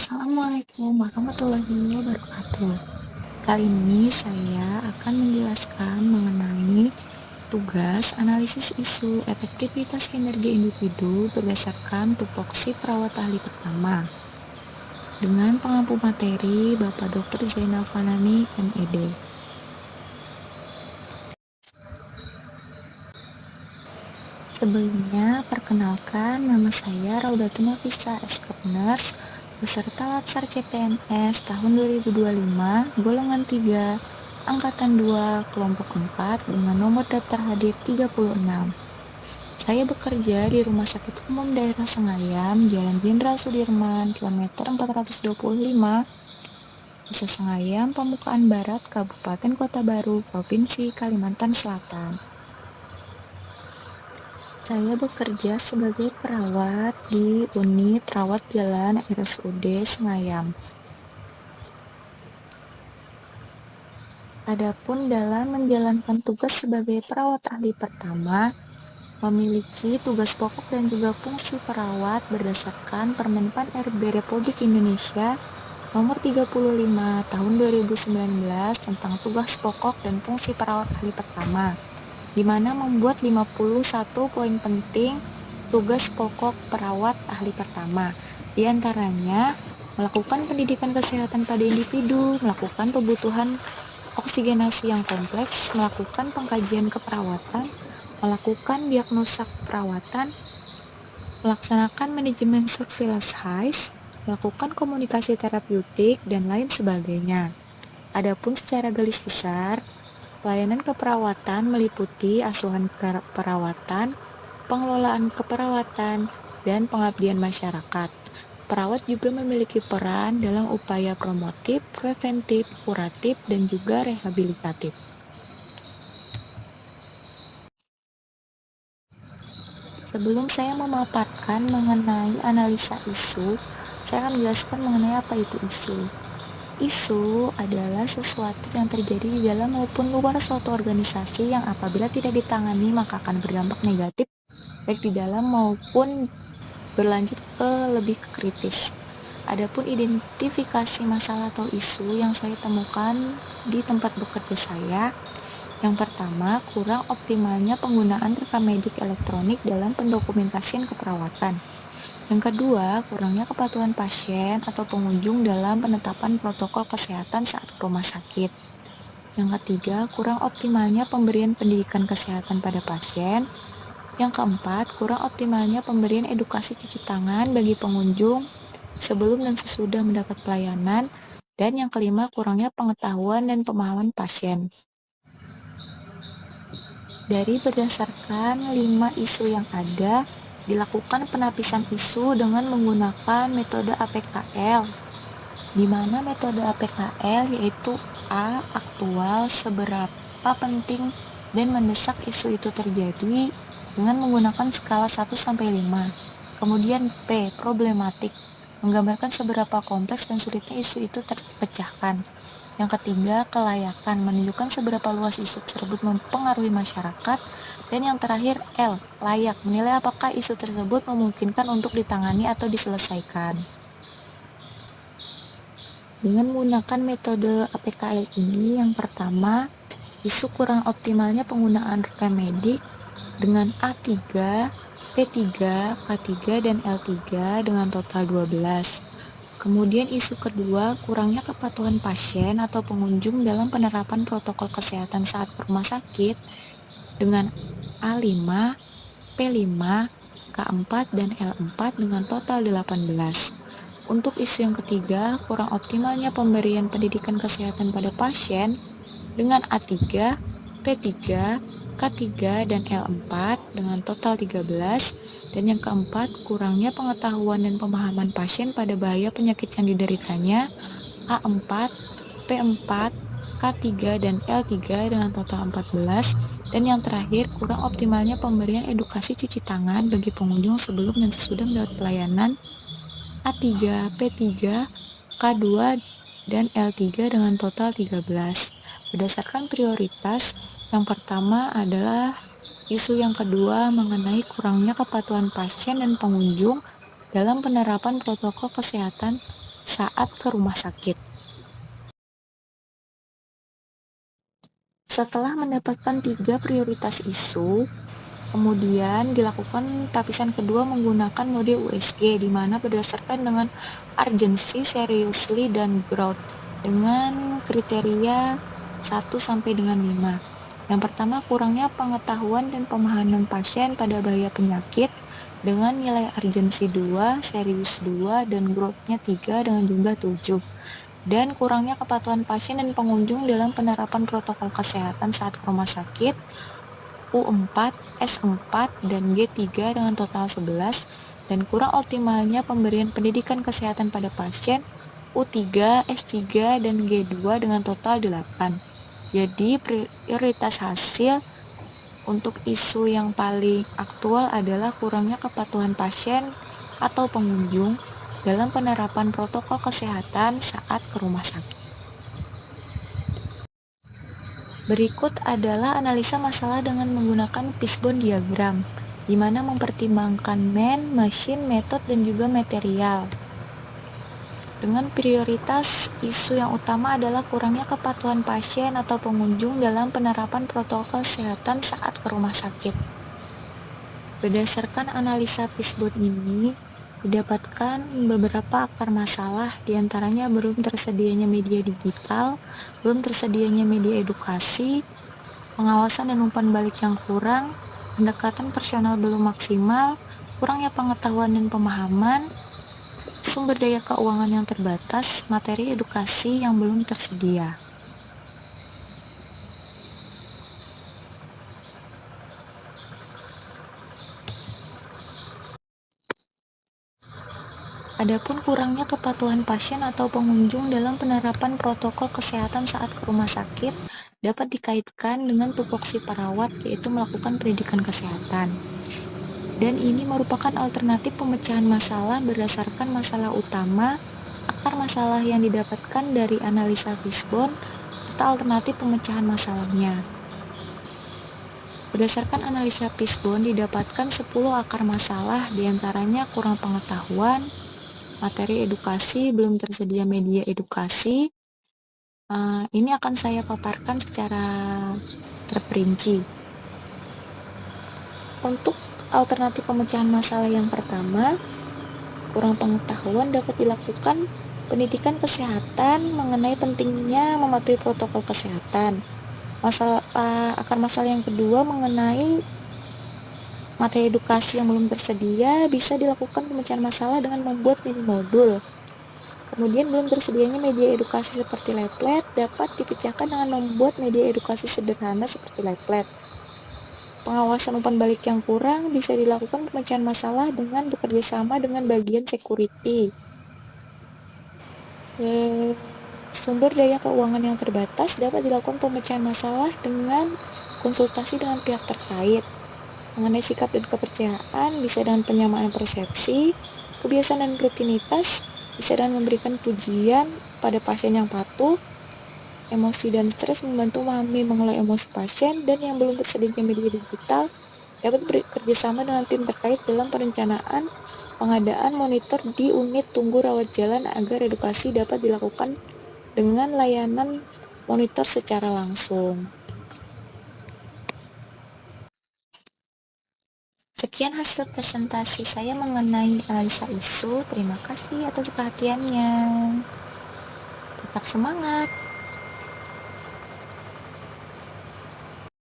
Assalamualaikum warahmatullahi wabarakatuh. Kali ini saya akan menjelaskan mengenai tugas analisis isu efektivitas kinerja individu berdasarkan tupoksi perawat ahli pertama. Dengan pengampu materi Bapak Dr. Zainal Fanani, MED. Sebelumnya, perkenalkan nama saya Raudatun Nafisa, SK Nurse, beserta Latsar CPNS tahun 2025, golongan 3, Angkatan 2, kelompok 4, dengan nomor daftar hadir 36. Saya bekerja di Rumah Sakit Umum Daerah Sengayam, Jalan Jenderal Sudirman, kilometer 425, Desa Sengayam, Pamukaan Barat, Kabupaten Kota Baru, Provinsi Kalimantan Selatan. Saya bekerja sebagai perawat di unit rawat jalan RSUD Sengayam. Adapun dalam menjalankan tugas sebagai perawat ahli pertama, memiliki tugas pokok dan juga fungsi perawat berdasarkan Permenpan RB Republik Indonesia Nomor 35 Tahun 2019 tentang tugas pokok dan fungsi perawat ahli pertama, di mana membuat 51 poin penting tugas pokok perawat ahli pertama. Di antaranya, melakukan pendidikan kesehatan pada individu, melakukan kebutuhan oksigenasi yang kompleks, melakukan pengkajian keperawatan, melakukan diagnosa keperawatan, melaksanakan manajemen surveillance HIS, melakukan komunikasi terapeutik, dan lain sebagainya. Adapun secara garis besar, pelayanan keperawatan meliputi asuhan perawatan, pengelolaan keperawatan, dan pengabdian masyarakat. Perawat juga memiliki peran dalam upaya promotif, preventif, kuratif, dan juga rehabilitatif. Sebelum saya memaparkan mengenai analisa isu, saya akan menjelaskan mengenai apa itu isu. Isu adalah sesuatu yang terjadi di dalam maupun luar suatu organisasi yang apabila tidak ditangani maka akan berdampak negatif baik di dalam maupun berlanjut ke lebih kritis. Adapun identifikasi masalah atau isu yang saya temukan di tempat bekerja saya, yang pertama, kurang optimalnya penggunaan rekam medik elektronik dalam pendokumentasian keperawatan. Yang kedua, kurangnya kepatuhan pasien atau pengunjung dalam penetapan protokol kesehatan saat ke rumah sakit. Yang ketiga, kurang optimalnya pemberian pendidikan kesehatan pada pasien. Yang keempat, kurang optimalnya pemberian edukasi cuci tangan bagi pengunjung sebelum dan sesudah mendapat pelayanan. Dan yang kelima, kurangnya pengetahuan dan pemahaman pasien. Dari berdasarkan 5 isu yang ada, dilakukan penapisan isu dengan menggunakan metode APKL, di mana metode APKL yaitu A. Aktual, seberapa penting dan mendesak isu itu terjadi dengan menggunakan skala 1-5. Kemudian P. Problematik, menggambarkan seberapa kompleks dan sulitnya isu itu terpecahkan. Yang ketiga, kelayakan, menunjukkan seberapa luas isu tersebut mempengaruhi masyarakat. Dan yang terakhir, L, layak, menilai apakah isu tersebut memungkinkan untuk ditangani atau diselesaikan. Dengan menggunakan metode APKL ini, yang pertama, isu kurang optimalnya penggunaan rekam medik dengan A3, P3, K3, dan L3 dengan total 12. Kemudian isu kedua, kurangnya kepatuhan pasien atau pengunjung dalam penerapan protokol kesehatan saat ke rumah sakit dengan A5, P5, K4, dan L4 dengan total 18. Untuk isu yang ketiga, kurang optimalnya pemberian pendidikan kesehatan pada pasien dengan A3, P3, K3, dan L4 dengan total 13. Dan yang keempat, kurangnya pengetahuan dan pemahaman pasien pada bahaya penyakit yang dideritanya A4, P4, K3, dan L3 dengan total 14. Dan yang terakhir, kurang optimalnya pemberian edukasi cuci tangan bagi pengunjung sebelum dan sesudah mendapat pelayanan A3, P3, K2, dan L3 dengan total 13. Berdasarkan prioritas, yang pertama adalah isu yang kedua mengenai kurangnya kepatuhan pasien dan pengunjung dalam penerapan protokol kesehatan saat ke rumah sakit. Setelah mendapatkan 3 prioritas isu, kemudian dilakukan tapisan kedua menggunakan mode USG, di mana berdasarkan dengan urgency, seriously, dan growth dengan kriteria 1 sampai dengan 5. Yang pertama, kurangnya pengetahuan dan pemahaman pasien pada bahaya penyakit dengan nilai urgency 2, serius 2, dan growth-nya 3 dengan jumlah 7. Dan kurangnya kepatuhan pasien dan pengunjung dalam penerapan protokol kesehatan saat ke rumah sakit U4, S4, dan G3 dengan total 11, dan kurang optimalnya pemberian pendidikan kesehatan pada pasien U3, S3, dan G2 dengan total 8. Jadi prioritas hasil untuk isu yang paling aktual adalah kurangnya kepatuhan pasien atau pengunjung dalam penerapan protokol kesehatan saat ke rumah sakit. Berikut adalah analisa masalah dengan menggunakan fishbone diagram, di mana mempertimbangkan man, machine, method, dan juga material. Dengan prioritas isu yang utama adalah kurangnya kepatuhan pasien atau pengunjung dalam penerapan protokol kesehatan saat ke rumah sakit. Berdasarkan analisa fishbone ini, didapatkan beberapa akar masalah, diantaranya belum tersedianya media digital, belum tersedianya media edukasi, pengawasan dan umpan balik yang kurang, pendekatan personal belum maksimal, kurangnya pengetahuan dan pemahaman, sumber daya keuangan yang terbatas, materi edukasi yang belum tersedia. Adapun kurangnya kepatuhan pasien atau pengunjung dalam penerapan protokol kesehatan saat ke rumah sakit dapat dikaitkan dengan tupoksi perawat, yaitu melakukan pendidikan kesehatan. Dan ini merupakan alternatif pemecahan masalah berdasarkan masalah utama, akar masalah yang didapatkan dari analisa fishbone, serta alternatif pemecahan masalahnya. Berdasarkan analisa fishbone didapatkan 10 akar masalah, diantaranya kurang pengetahuan, materi edukasi, belum tersedia media edukasi. Ini akan saya paparkan secara terperinci. Untuk alternatif pemecahan masalah yang pertama, kurang pengetahuan dapat dilakukan pendidikan kesehatan mengenai pentingnya mematuhi protokol kesehatan. Akar masalah yang kedua mengenai materi edukasi yang belum tersedia, bisa dilakukan pemecahan masalah dengan membuat mini modul. Kemudian belum tersedianya media edukasi seperti leaflet dapat dipecahkan dengan membuat media edukasi sederhana seperti leaflet. Pengawasan umpan balik yang kurang bisa dilakukan pemecahan masalah dengan bekerja sama dengan bagian security. Sumber daya keuangan yang terbatas dapat dilakukan pemecahan masalah dengan konsultasi dengan pihak terkait. Mengenai sikap dan kepercayaan bisa dengan penyamaan persepsi, kebiasaan dan rutinitas bisa dengan memberikan pujian pada pasien yang patuh, emosi dan stres membantu memahami mengelola emosi pasien, dan yang belum tersedia media digital dapat bekerja sama dengan tim terkait dalam perencanaan pengadaan monitor di unit tunggu rawat jalan agar edukasi dapat dilakukan dengan layanan monitor secara langsung. Sekian hasil presentasi saya mengenai analisa isu. Terima kasih atas perhatiannya. Tetap semangat!